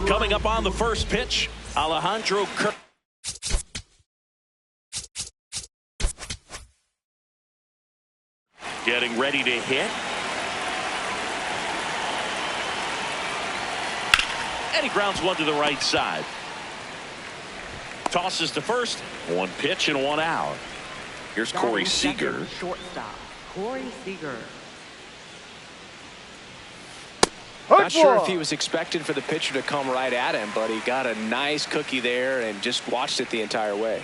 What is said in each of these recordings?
Coming up on the first pitch, Alejandro Kirk. Getting ready to hit. And he grounds one to the right side. Tosses to first. One pitch and one out. Here's Corey Seager. Shortstop, Corey Seager. Not sure if he was expected for the pitcher to come right at him, but he got a nice cookie there and just watched it the entire way.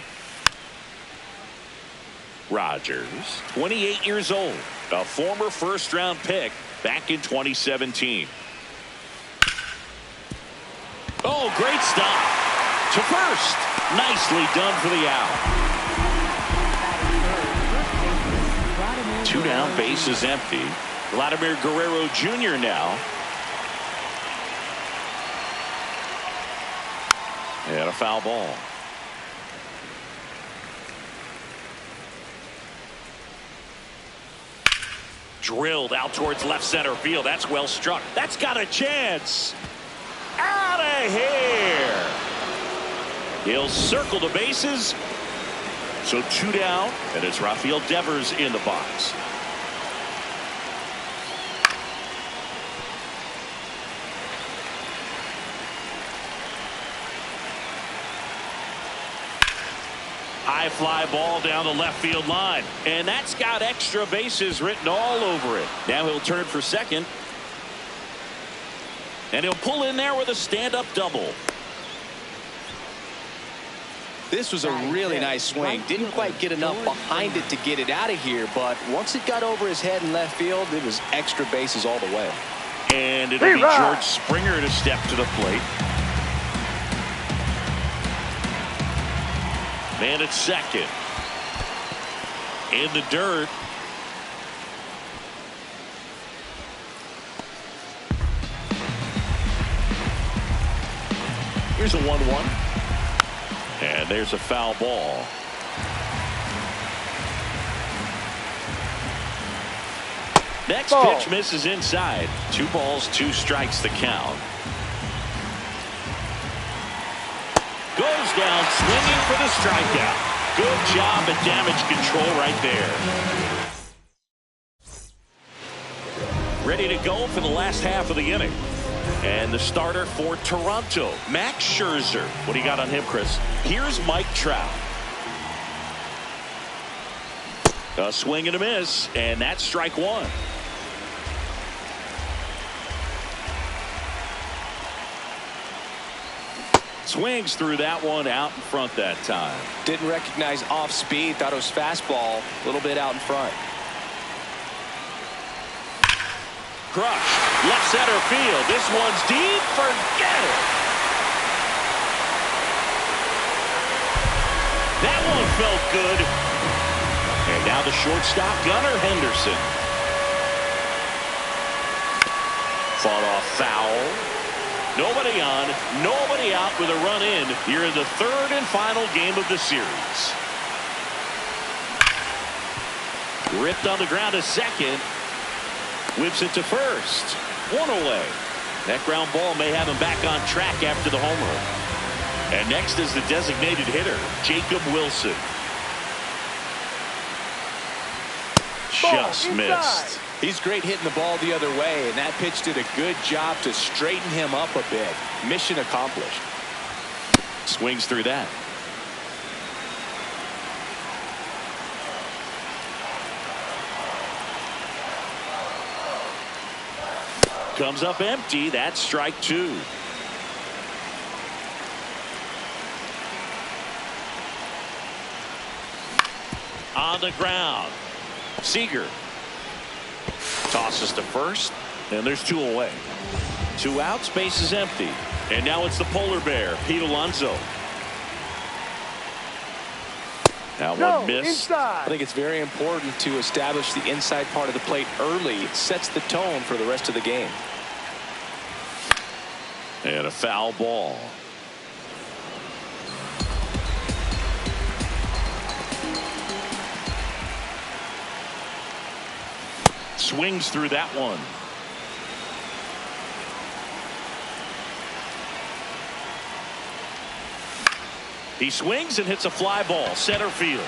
Rogers, 28 years old, a former first-round pick back in 2017. Oh, great stop. To first. Nicely done for the out. 2 down, bases empty. Vladimir Guerrero Jr. now. And a foul ball. Drilled out towards left center field. That's well struck. That's got a chance. Out of here. He'll circle the bases. So 2 down, and it's Rafael Devers in the box. High fly ball down the left field line, and that's got extra bases written all over it. Now he'll turn for second, and he'll pull in there with a stand-up double. This was a really nice swing. Didn't quite get enough behind it to get it out of here, but once it got over his head in left field, it was extra bases all the way. And it'll be George Springer to step to the plate. Man at second. In the dirt. Here's a 1-1. And there's a foul ball. Next pitch misses inside. 2 balls, 2 strikes the count. Goes down swinging for the strikeout. Good job at damage control right there. Ready to go for the last half of the inning. And the starter for Toronto, Max Scherzer. What do you got on him, Chris? Here's Mike Trout. A swing and a miss, and that's strike 1. Swings through that one out in front that time. Didn't recognize off speed. Thought it was fastball. A little bit out in front. Crush. Left center field. This one's deep. Forget it. That one felt good. And now the shortstop, Gunnar Henderson. Fought off foul. Nobody on, nobody out with a run in here in the third and final game of the series. Ripped on the ground to second. Whips it to first. One away. That ground ball may have him back on track after the homer. And next is the designated hitter, Jacob Wilson. Just missed. He's great hitting the ball the other way, and that pitch did a good job to straighten him up a bit. Mission accomplished. Swings through that. Comes up empty. That's strike two. On the ground. Seager tosses to first, and there's two away. Two outs, base is empty. And now it's the polar bear, Pete Alonso. That one missed. I think it's very important to establish the inside part of the plate early. It sets the tone for the rest of the game. And a foul ball. Swings through that one. He swings and hits a fly ball center field.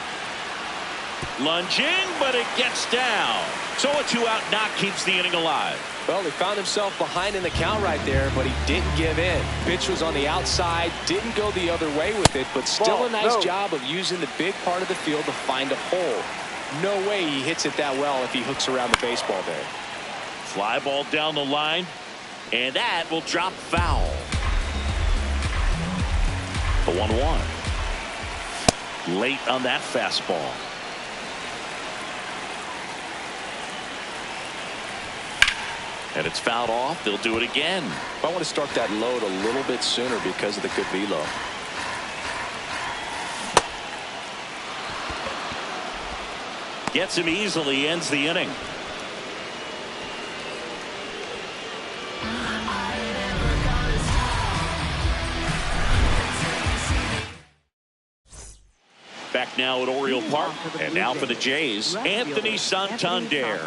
Lunging, but it gets down. So a two-out knock keeps the inning alive. Well, he found himself behind in the count right there, but he didn't give in. Pitch was on the outside, didn't go the other way with it, but still a nice job of using the big part of the field to find a hole. No way he hits it that well if he hooks around the baseball there. Fly ball down the line, and that will drop foul. The 1-1. Late on that fastball. And it's fouled off. They'll do it again. I want to start that load a little bit sooner because of the good velo. Gets him easily, ends the inning. Back now at Oriole Park, and now for the Jays, Anthony Santander.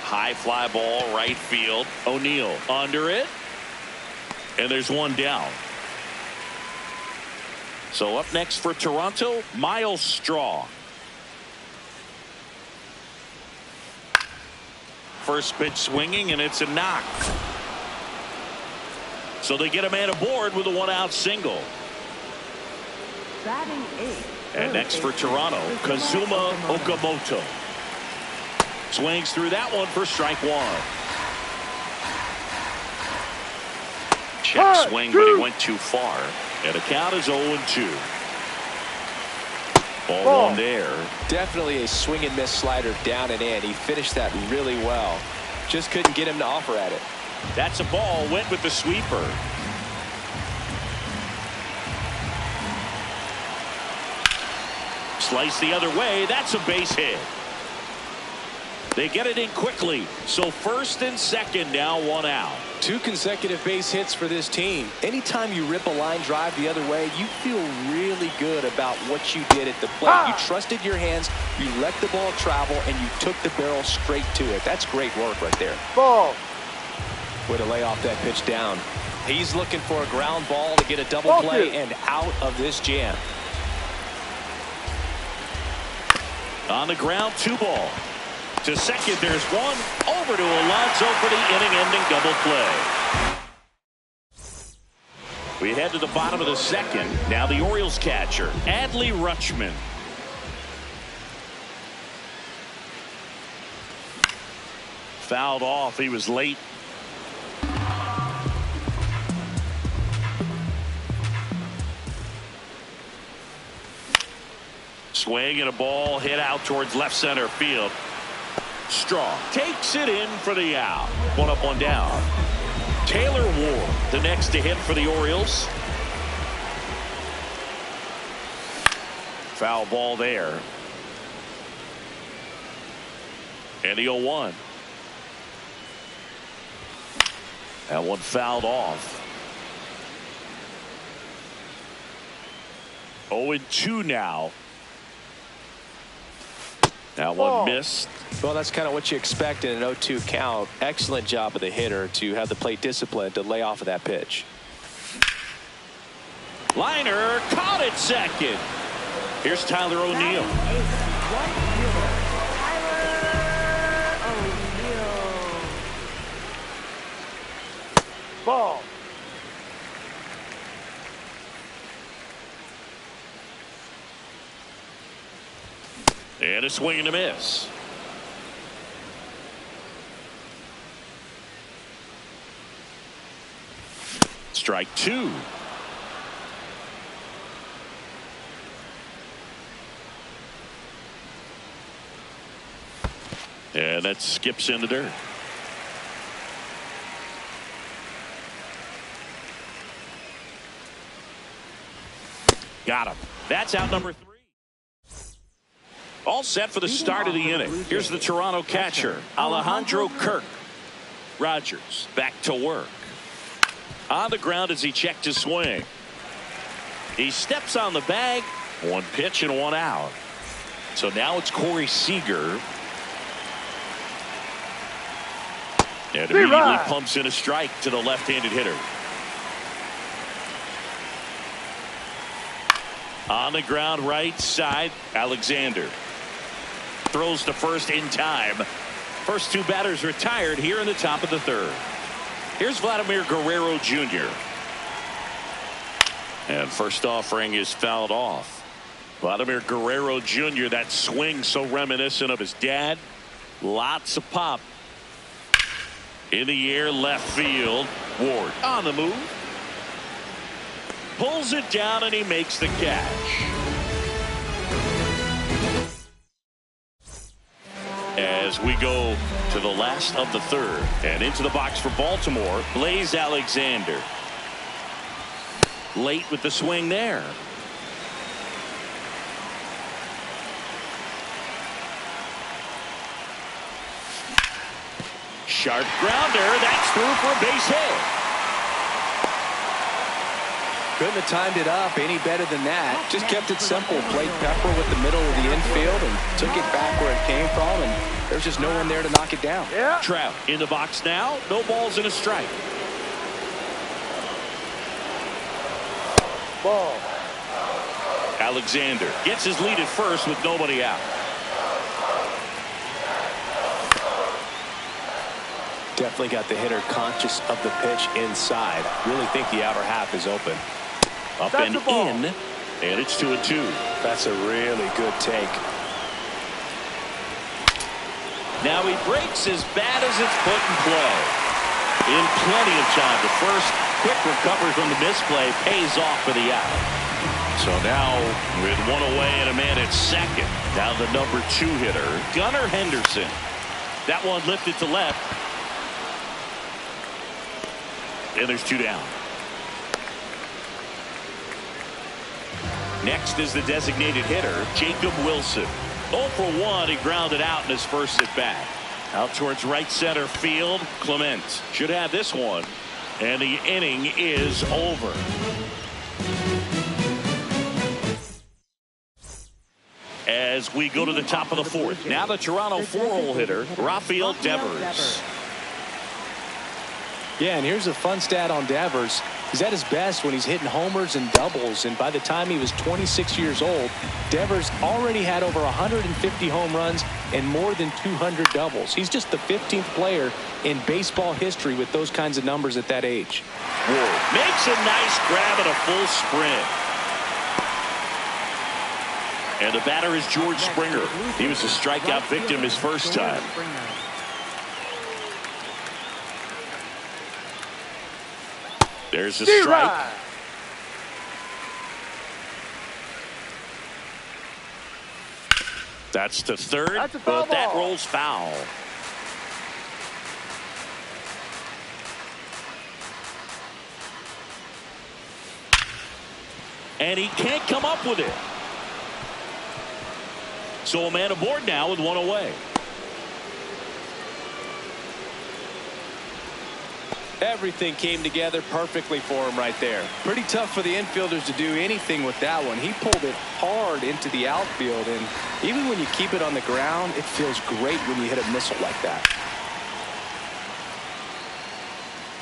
High fly ball, right field. O'Neill under it. And there's one down. So up next for Toronto, Miles Straw. First pitch swinging, and it's a knock. So they get a man aboard with a one-out single. Batting eighth. And next for Toronto, Kazuma Okamoto. Swings through that one for strike one. Check swing, but he went too far. And the count is 0-2. Ball one there. Definitely a swing and miss slider down and in. He finished that really well. Just couldn't get him to offer at it. That's a ball. Went with the sweeper. Slice the other way. That's a base hit. They get it in quickly. So first and second, now one out. Two consecutive base hits for this team. Anytime you rip a line drive the other way, you feel really good about what you did at the plate. You trusted your hands, you let the ball travel, and you took the barrel straight to it. That's great work right there. Ball. Way to lay off that pitch down. He's looking for a ground ball to get a double play and out of this jam. On the ground, 2-ball. To second, there's one. Over to Alonso for the inning-ending double play. We head to the bottom of the second. Now the Orioles catcher, Adley Rutschman. fouled off. He was late. Swing and a ball hit out towards left center field. Strong takes it in for the out. One up, one down. Taylor Ward, the next to hit for the Orioles. Foul ball there. And the 0-1. That one fouled off. 0-2 now. That one missed. Well, that's kind of what you expect in an 0-2 count. Excellent job of the hitter to have the plate discipline to lay off of that pitch. Liner caught it second. Here's Tyler O'Neill. Ball. And a swing and a miss. Strike two. And that skips in the dirt. Got him. That's out number 3. All set for the start of the inning. Here's the Toronto catcher, Alejandro Kirk. Rogers back to work. On the ground as he checked his swing. He steps on the bag. One pitch and one out. So now it's Corey Seager. And immediately pumps in a strike to the left-handed hitter. On the ground right side, Alexander. Throws to first in time. First two batters retired here in the top of the third. Here's Vladimir Guerrero Jr. And first offering is fouled off. Vladimir Guerrero Jr., that swing so reminiscent of his dad. Lots of pop. In the air, left field. Ward on the move. Pulls it down and he makes the catch. As we go to the last of the third and into the box for Baltimore, Blaze Alexander. Late with the swing there. Sharp grounder. That's through for a base hit. Couldn't have timed it up any better than that. Just kept it simple. Played pepper with the middle of the infield and took it back where it came from, and there's just no one there to knock it down. Trout in the box now. No balls and a strike. Ball. Alexander gets his lead at first with nobody out. Definitely got the hitter conscious of the pitch inside. Really think the outer half is open. Up and in, and it's 2-2. That's a really good take. Now he breaks as bad as it's put in play. In plenty of time. The first quick recovery from the misplay pays off for the out. So now with one away and a man at second. Now the number 2 hitter, Gunnar Henderson. That one lifted to left. And there's 2 down. Next is the designated hitter, Jacob Wilson. 0 for 1. He grounded out in his first at bat. Out towards right center field. Clement should have this one. And the inning is over. As we go to the top of the 4th. Now the Toronto 4-hole hitter, Rafael Devers. Yeah, and here's a fun stat on Devers. He's at his best when he's hitting homers and doubles, and by the time he was 26 years old, Devers already had over 150 home runs and more than 200 doubles. He's just the 15th player in baseball history with those kinds of numbers at that age. Ward makes a nice grab and a full sprint. And the batter is George Springer. He was a strikeout victim his first time. There's a strike. That's to third, but that rolls foul. And he can't come up with it. So a man aboard now with one away. Everything came together perfectly for him right there. Pretty tough for the infielders to do anything with that one. He pulled it hard into the outfield, and even when you keep it on the ground, it feels great when you hit a missile like that.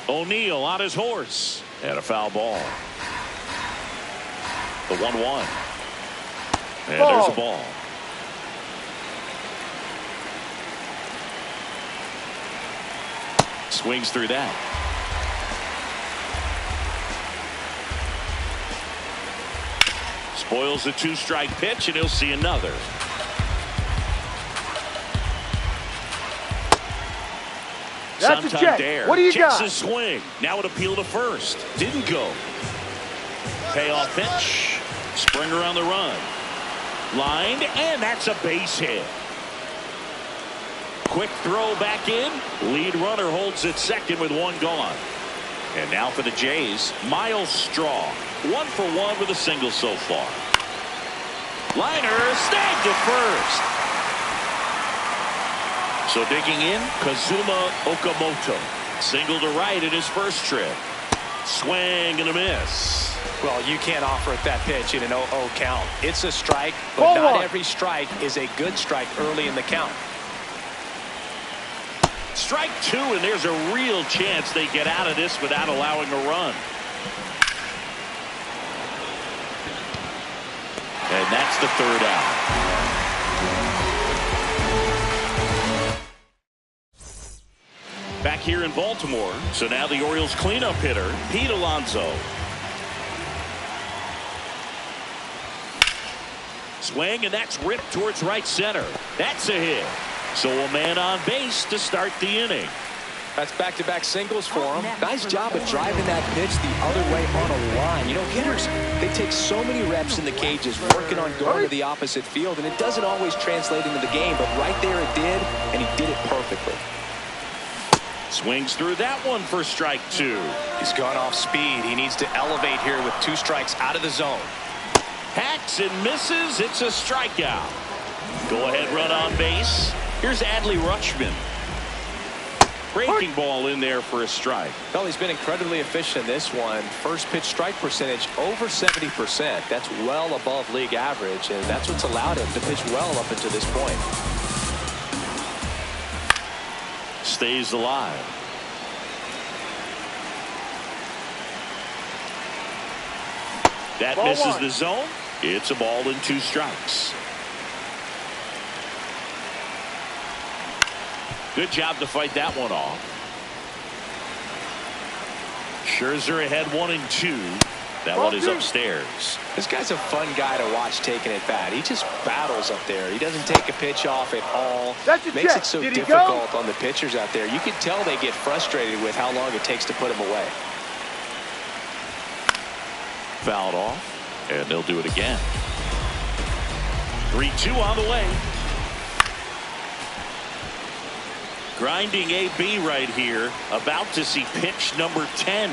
O'Neill on his horse, and a foul ball. The 1-1. And there's a ball. Swings through that. Spoils the 2-strike pitch, and he'll see another. That's a check. What do you got? His swing. Now an appeal to first. Didn't go. Payoff pitch. Springer on the run. Lined, and that's a base hit. Quick throw back in. Lead runner holds at second with one gone. And now for the Jays, Miles Straw. 1 for 1 with a single so far. Liner snagged at first. So digging in, Kazuma Okamoto. Single to right in his first trip. Swing and a miss. Well, you can't offer it that pitch in an 0-0 count. It's a strike, but not every strike is a good strike early in the count. Strike 2, and there's a real chance they get out of this without allowing a run. And that's the third out. Back here in Baltimore, so now the Orioles cleanup hitter, Pete Alonso. Swing, and that's ripped towards right center. That's a hit. So a man on base to start the inning. That's back-to-back singles for him. Nice job of driving that pitch the other way on a line. You know, hitters, they take so many reps in the cages working on going to the opposite field, and it doesn't always translate into the game, but right there it did, and he did it perfectly. Swings through that one for strike 2. He's gone off speed. He needs to elevate here with 2 strikes out of the zone. Hacks and misses. It's a strikeout. Go ahead run on base. Here's Adley Rutschman. Breaking ball in there for a strike. Well, he's been incredibly efficient in this one. First pitch strike percentage over 70%. That's well above league average, and that's what's allowed him to pitch well up until this point. Stays alive. That misses the zone. It's a ball and 2 strikes. Good job to fight that one off. Scherzer ahead 1-2. That one is upstairs. This guy's a fun guy to watch taking at bat. He just battles up there. He doesn't take a pitch off at all. Makes it so difficult on the pitchers out there. You can tell they get frustrated with how long it takes to put him away. Fouled off, and they'll do it again. 3-2 on the way. Grinding AB right here, about to see pitch number 10.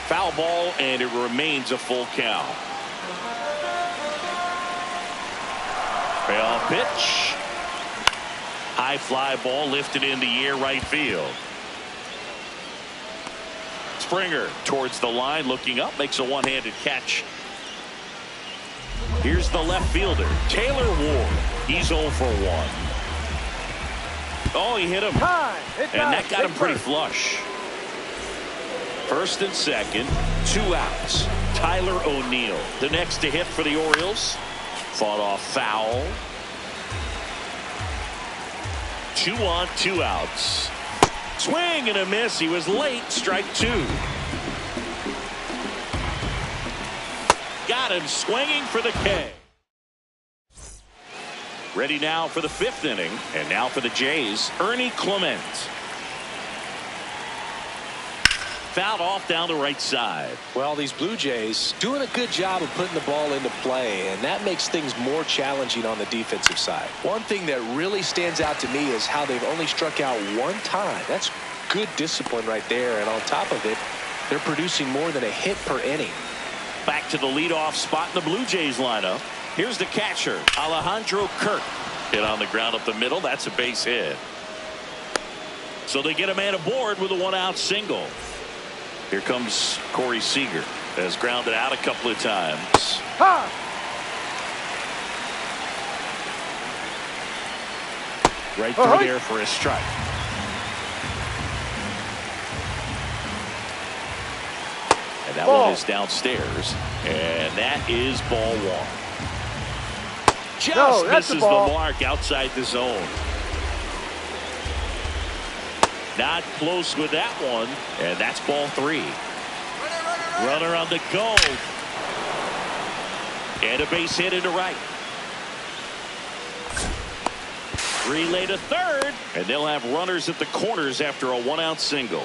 Foul ball, and it remains a full count. Payoff pitch. High fly ball lifted in the air right field. Springer towards the line, looking up, makes a one-handed catch. Here's the left fielder, Taylor Ward. He's 0 for 1. Oh, he hit him. And that got him pretty flush. First and second, 2 outs. Tyler O'Neill, the next to hit for the Orioles. Fought off foul. 2 on, 2 outs. Swing and a miss. He was late. Strike 2. Got him swinging for the K. Ready now for the 5th inning. And now for the Jays, Ernie Clement. fouled off down the right side. Well, these Blue Jays doing a good job of putting the ball into play, and that makes things more challenging on the defensive side. One thing that really stands out to me is how they've only struck out one time. That's good discipline right there, and on top of it, they're producing more than a hit per inning. Back to the leadoff spot in the Blue Jays lineup. Here's the catcher, Alejandro Kirk. Hit on the ground up the middle. That's a base hit. So they get a man aboard with a one-out single. Here comes Corey Seager. Has grounded out a couple of times. Ha! Right through there for a strike. And that one is downstairs. And that is ball one. Just misses the mark outside the zone. Not close with that one. And that's ball three. Runner on the go. And a base hit into right. Relay to third. And they'll have runners at the corners after a one-out single.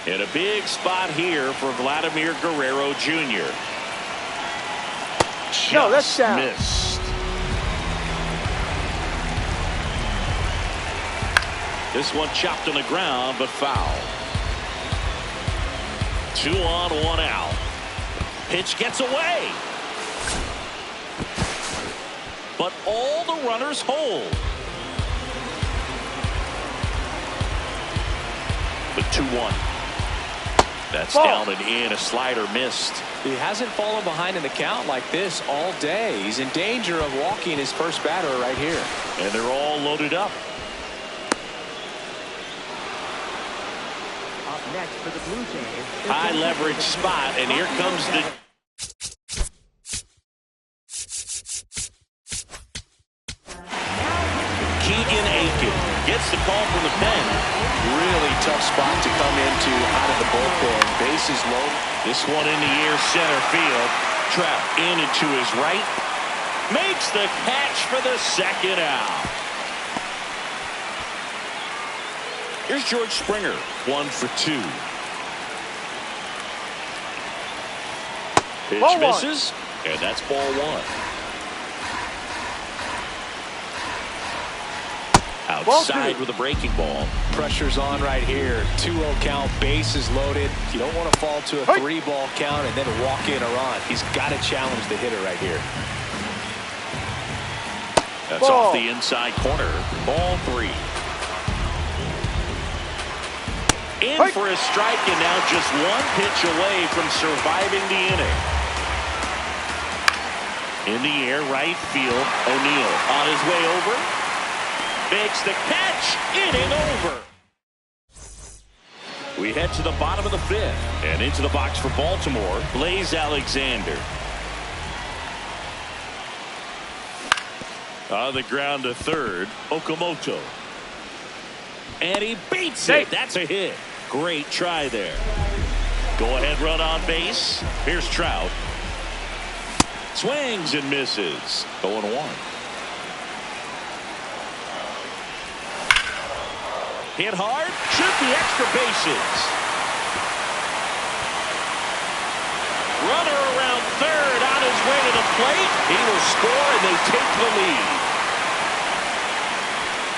And a big spot here for Vladimir Guerrero Jr. No, that's down. Missed. This one chopped on the ground, but foul. 2 on, 1 out. Pitch gets away. But all the runners hold. The 2-1. That's down and in. A slider missed. He hasn't fallen behind in the count like this all day. He's in danger of walking his first batter right here. And they're all loaded up. Up next for the Blue Jays. High leverage spot, and here comes the Keegan Aiken gets the call from the pen. Really tough spot to come into out of the bullpen. Bases loaded. This one in the air, center field. Trout in and to his right. Makes the catch for the second out. Here's George Springer, 1 for 2. Pitch misses, and that's ball one. Outside with a breaking ball. Pressure's on right here. 2-0 count, bases loaded. You don't want to fall to a 3-ball count and then walk in a run. He's got to challenge the hitter right here. That's off the inside corner. Ball 3. In for a strike, and now just one pitch away from surviving the inning. In the air, right field, O'Neill on his way over. Makes the catch, inning over. We head to the bottom of the 5th, and into the box for Baltimore, Blaze Alexander. On the ground to third, Okamoto. And he beats it. That's a hit. Great try there. Go ahead run on base. Here's Trout. Swings and misses. 0-1. Hit hard. Shoot the extra bases. Runner around third on his way to the plate. He will score, and they take the lead.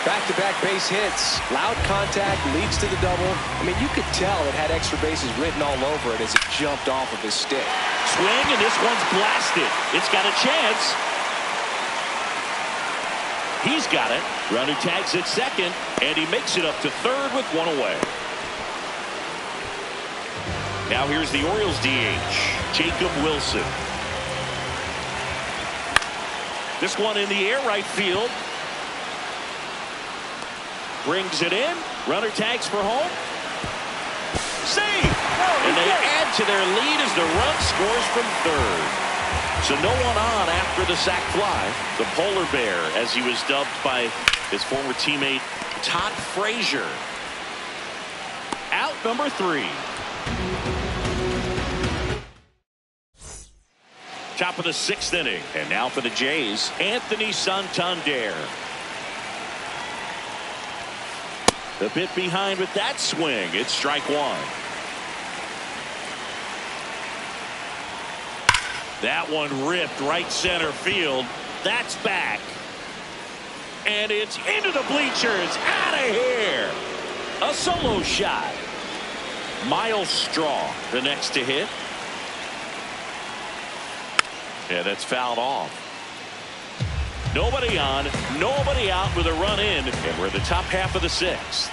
Back-to-back base hits. Loud contact leads to the double. I mean, you could tell it had extra bases written all over it as it jumped off of his stick. Swing, and this one's blasted. It's got a chance. He's got it. Runner tags at second, and he makes it up to third with one away. Now here's the Orioles DH, Jacob Wilson. This one in the air, right field. Brings it in. Runner tags for home. Save! And they add to their lead as the run scores from third. So no one on after the sac fly. The polar bear, as he was dubbed by his former teammate Todd Frazier. Out number 3. Top of the 6th inning. And now for the Jays, Anthony Santander. A bit behind with that swing. It's strike 1. That one ripped right center field. That's back. And it's into the bleachers. Out of here. A solo shot. Miles Straw, the next to hit. Yeah, that's fouled off. Nobody on, nobody out with a run in, and we're in the top half of the sixth.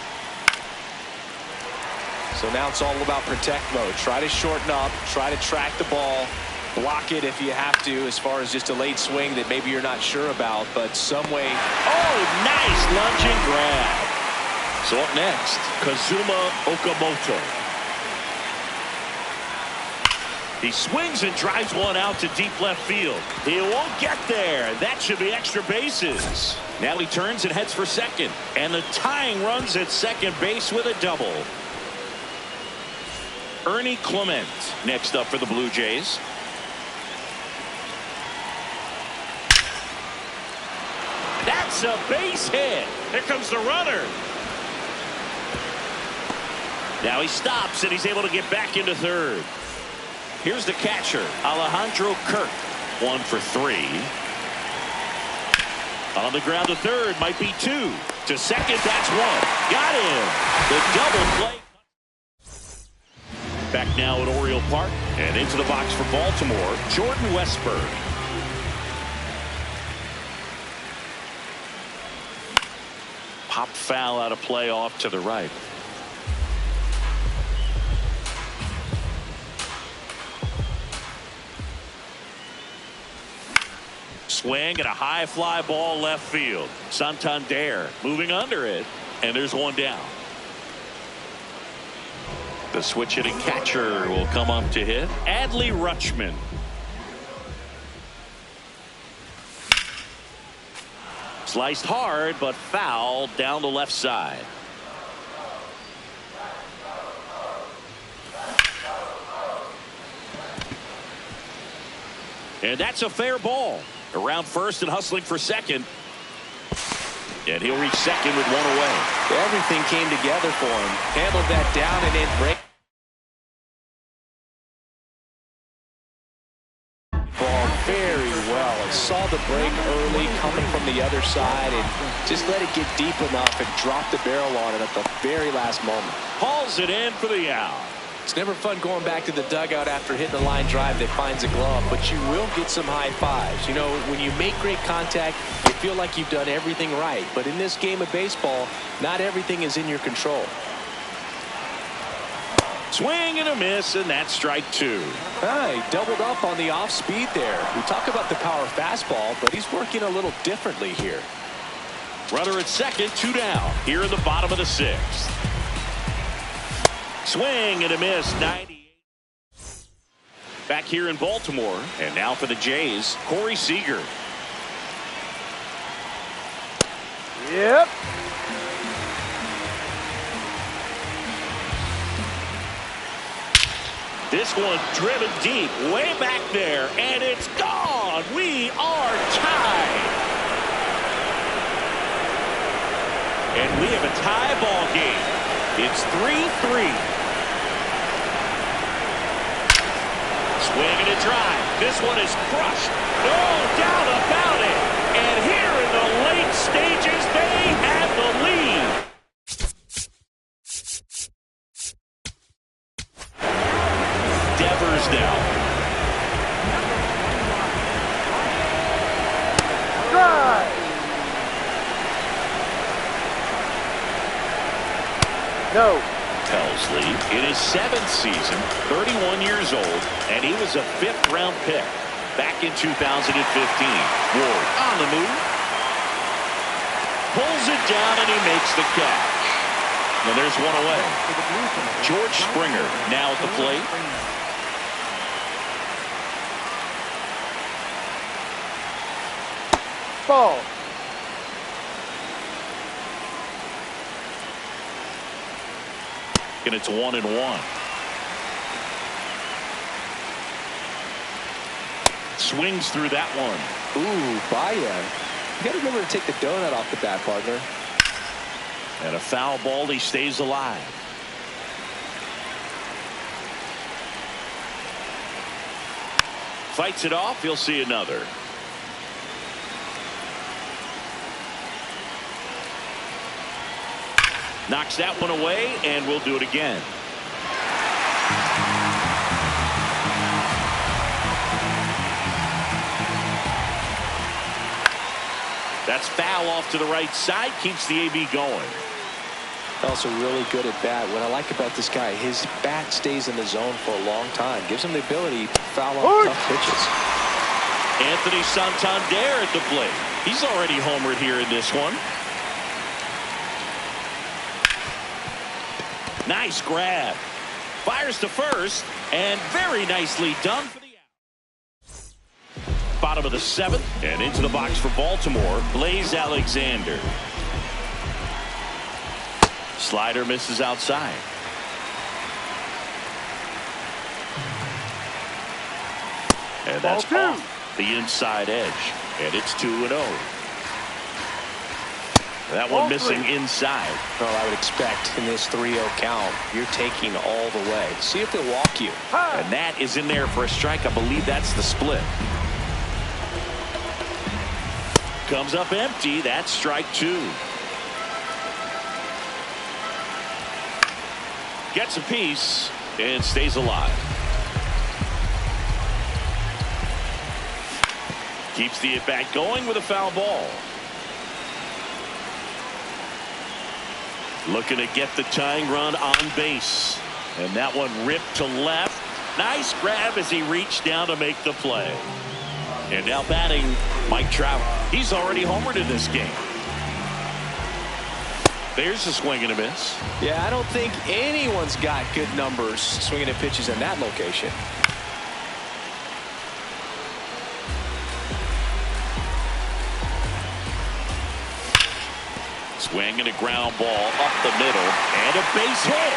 So now it's all about protect mode. Try to shorten up, try to track the ball, block it if you have to, as far as just a late swing that maybe you're not sure about, but some way. Oh, nice lunging grab. So up next, Kazuma Okamoto. He swings and drives one out to deep left field. He won't get there. That should be extra bases. Now he turns and heads for second. And the tying runs at second base with a double. Ernie Clement next up for the Blue Jays. That's a base hit. Here comes the runner. Now he stops and he's able to get back into third. Here's the catcher, Alejandro Kirk. 1 for 3. On the ground to third, might be 2. To second, that's 1. Got him. The double play. Back now at Oriole Park. And into the box for Baltimore, Jordan Westburg. Pop foul out of play off to the right. Swing and a high fly ball left field. Santander moving under it, and there's one down. The switch hitting catcher will come up to hit. Adley Rutschman. Sliced hard, but foul down the left side. And that's a fair ball. Around first and hustling for second. And he'll reach second with 1 away. Everything came together for him. Handled that down and in break. Ball very well. And saw the break early coming from the other side and just let it get deep enough and drop the barrel on it at the very last moment. Hauls it in for the out. It's never fun going back to the dugout after hitting a line drive that finds a glove, but you will get some high fives. You know, when you make great contact, you feel like you've done everything right. But in this game of baseball, not everything is in your control. Swing and a miss, and that's strike 2. He doubled up on the off speed there. We talk about the power fastball, but he's working a little differently here. Runner at second, 2 down. Here in the bottom of the 6th. Swing and a miss, 98. Back here in Baltimore, and now for the Jays, Corey Seager. Yep. This one driven deep, way back there, and it's gone. We are tied. And we have a tie ball game. It's 3-3. Swing and a drive. This one is crushed. No doubt about it. And here in the late stages, they have the lead. Devers now. Drive. No. Pelsley in his 7th season, 31 years old, and he was a 5th-round pick back in 2015. Ward on the move. Pulls it down, and he makes the catch. And there's 1 away. George Springer now at the plate. Ball. And it's 1-1. Swings through that one. Ooh, Baez. You got to remember to take the donut off the bat, partner. And a foul ball, he stays alive. Fights it off. He'll see another. Knocks that one away, and we'll do it again. That's foul off to the right side. Keeps the AB going. Also really good at bat. What I like about this guy, his bat stays in the zone for a long time. Gives him the ability to foul off tough pitches. Anthony Santander at the plate. He's already homered here in this one. Nice grab. Fires to first, and very nicely done for the out. Bottom of the 7th, and into the box for Baltimore, Blaze Alexander. Slider misses outside. And that's off the inside edge, and it's 2-0. That one missing inside. Well, I would expect in this 3-0 count, you're taking all the way. See if they walk you. And that is in there for a strike. I believe that's the split. Comes up empty. That's strike 2. Gets a piece and stays alive. Keeps the at-bat going with a foul ball. Looking to get the tying run on base. And that one ripped to left. Nice grab as he reached down to make the play. And now batting Mike Trout. He's already homered in this game. There's a swing and a miss. Yeah, I don't think anyone's got good numbers swinging at pitches in that location. Swinging a ground ball up the middle and a base hit.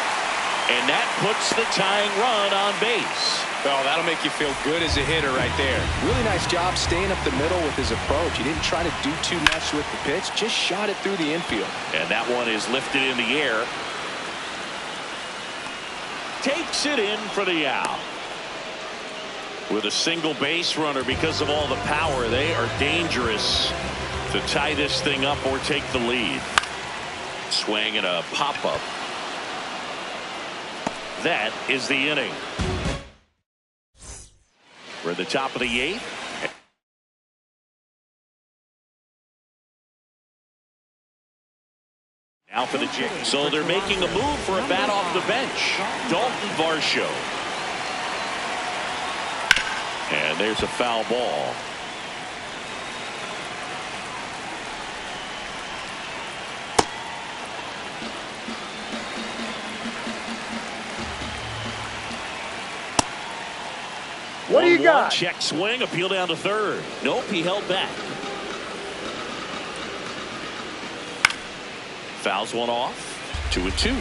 And that puts the tying run on base. Well, that'll make you feel good as a hitter right there. Really nice job staying up the middle with his approach. He didn't try to do too much with the pitch, just shot it through the infield. And that one is lifted in the air. Takes it in for the out. With a single base runner, because of all the power, they are dangerous to tie this thing up or take the lead. Swing and a pop-up. That is the inning. We're at the top of the 8th. Now for the Jig. So they're making a move for a bat off the bench. Dalton Varsho. And there's a foul ball. What do you got? Check swing, appeal down to third. Nope, he held back. Fouls one off. 2-2.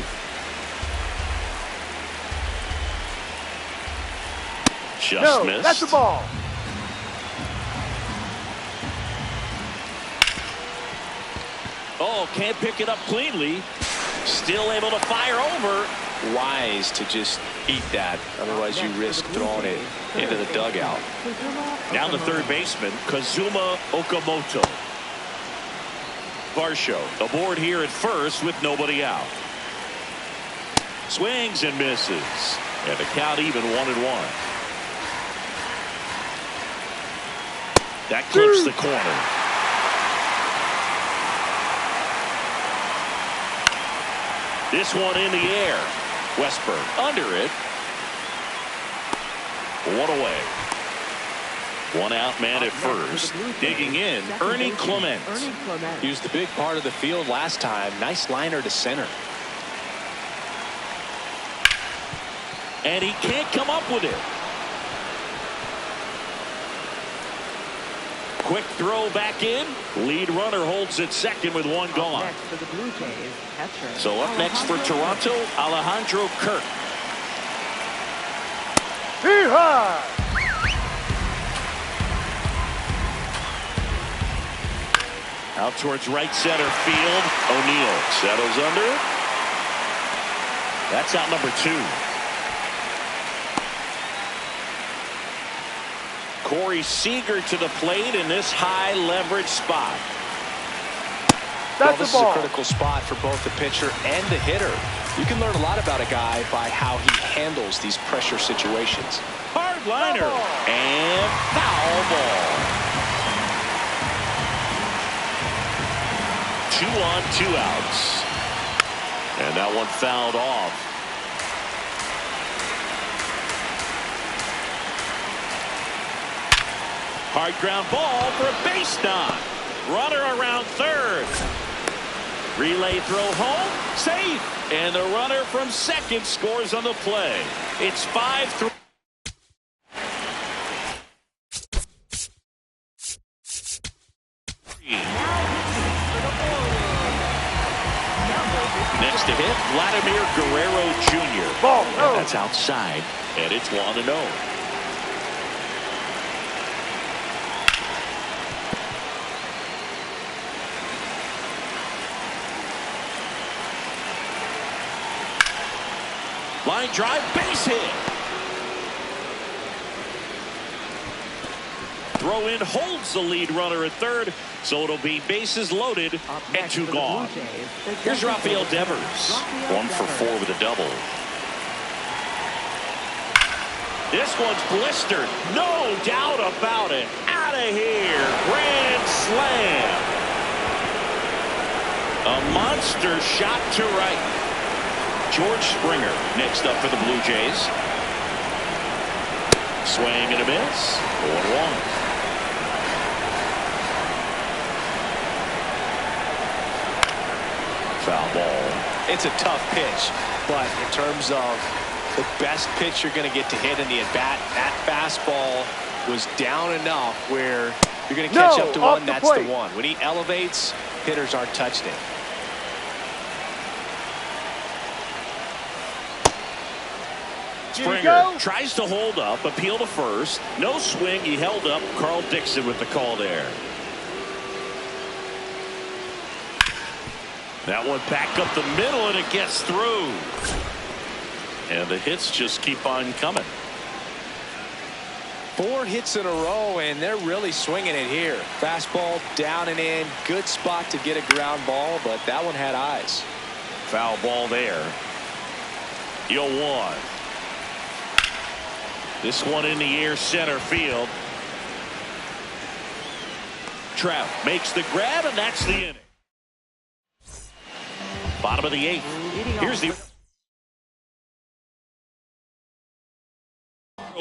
Just missed. That's the ball. Oh, can't pick it up cleanly. Still able to fire over. Wise to just eat that. Otherwise, you risk throwing it into the dugout. Now the third baseman, Kazuma Okamoto. Varsho aboard here at first with nobody out. Swings and misses. And the count even 1-1. That clips the corner. This one in the air. Westburg under it. One away. One out man at first. Digging in, Ernie Clement. He was the big part of the field last time. Nice liner to center. And he can't come up with it. Quick throw back in. Lead runner holds it second with one gone. So up next for Toronto, Alejandro Kirk. Hee-haw! Out towards right center field. O'Neill settles under it. That's out number 2. Corey Seager to the plate in this high leverage spot. Well, this is a critical spot for both the pitcher and the hitter. You can learn a lot about a guy by how he handles these pressure situations. Hard liner and foul ball. 2 on, 2 outs. And that one fouled off. Hard ground ball for a base knock. Runner around third. Relay throw home. Safe. And the runner from second scores on the play. It's 5-3. Next to hit, Vladimir Guerrero Jr. Ball. And that's outside. And it's 1-0. Line drive, base hit. Throw in holds the lead runner at third, so it'll be bases loaded and 2 gone. Here's Rafael Devers, 1 for 4 with a double. This one's blistered, no doubt about it. Out of here, grand slam. A monster shot to right. George Springer next up for the Blue Jays. Swing and a miss. 0-1. Foul ball. It's a tough pitch, but in terms of the best pitch you're going to get to hit in the at-bat, that fastball was down enough where you're going to catch up to one. That's the one. When he elevates, hitters aren't touching it. Springer tries to hold up, appeal to first. No swing. He held up. Carl Dixon with the call there. That one back up the middle, and it gets through. And the hits just keep on coming. 4 hits in a row, and they're really swinging it here. Fastball down and in. Good spot to get a ground ball, but that one had eyes. Foul ball there. 0-1. This one in the air, center field. Trout makes the grab, and that's the inning. Bottom of the 8th. Here's the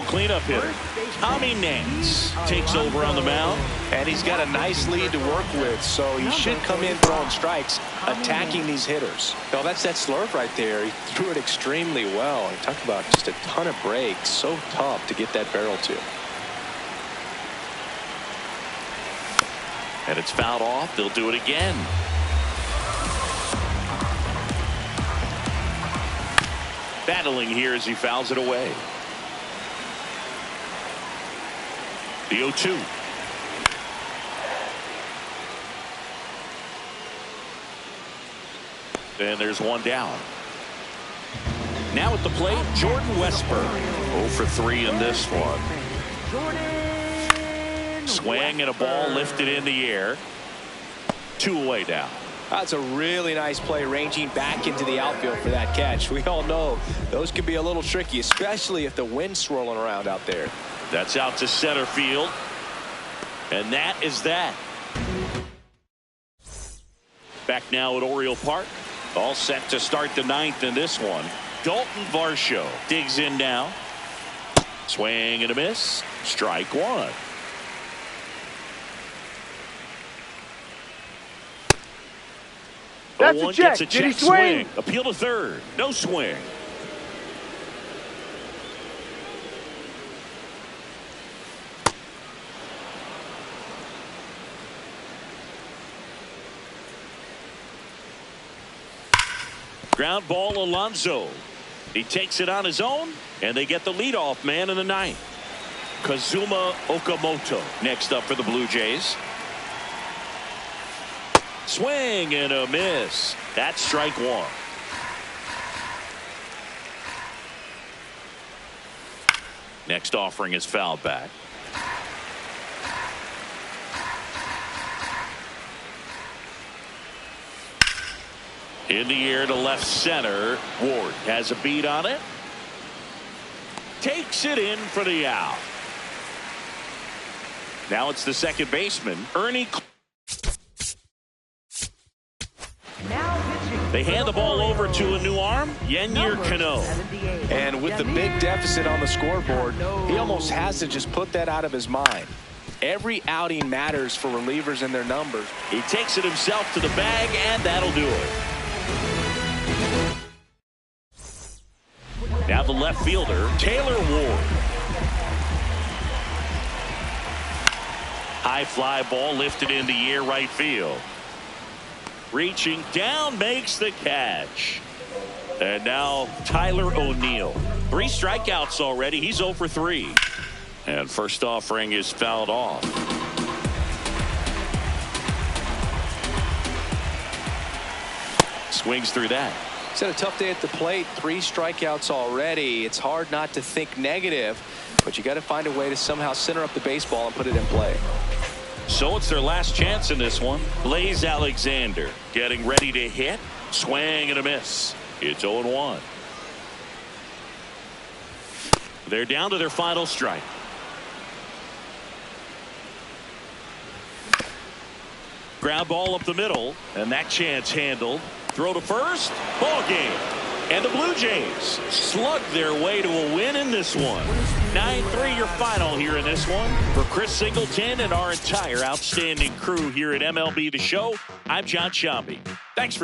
cleanup hitter. Tommy Nance takes over on the mound, and he's got a nice lead to work with, so he should come in throwing strikes, attacking these hitters. Well, that's that slurve right there. He threw it extremely well. He talked about just a ton of breaks. So tough to get that barrel to. And it's fouled off. They'll do it again. Battling here as he fouls it away. The 0-2. And there's one down. Now at the plate, Jordan Westburg. 0 for 3 in this one. Swing and a ball lifted in the air. 2 away now. That's a really nice play, ranging back into the outfield for that catch. We all know those can be a little tricky, especially if the wind's swirling around out there. That's out to center field. And that is that. Back now at Oriole Park. All set to start the 9th in this one. Dalton Varsho digs in now. Swing and a miss. Strike 1. That's a check. Gets a check. Did he swing? Appeal to third. No swing. Ground ball, Alonso. He takes it on his own, and they get the leadoff man in the 9th. Kazuma Okamoto next up for the Blue Jays. Swing and a miss. That's strike 1. Next offering is fouled back. In the air to left center. Ward has a beat on it. Takes it in for the out. Now it's the second baseman, Ernie. They hand the ball over to a new arm, Yennier Cano. And with the big deficit on the scoreboard, he almost has to just put that out of his mind. Every outing matters for relievers and their numbers. He takes it himself to the bag, and that'll do it. Now the left fielder, Taylor Ward. High fly ball lifted in the air right field. Reaching down, makes the catch. And now Tyler O'Neill. 3 strikeouts already. He's 0 for 3. And first offering is fouled off. Swings through that. He's had a tough day at the plate. 3 strikeouts already. It's hard not to think negative, but you got to find a way to somehow center up the baseball and put it in play. So it's their last chance in this one. Blaze Alexander getting ready to hit. Swing and a miss. It's 0-1. They're down to their final strike. Ground ball up the middle, and that chance handled. Throw to first. Ball game. And the Blue Jays slug their way to a win in this one. 9-3 your final here in this one. For Chris Singleton and our entire outstanding crew here at MLB The Show, I'm John Sciambi. Thanks for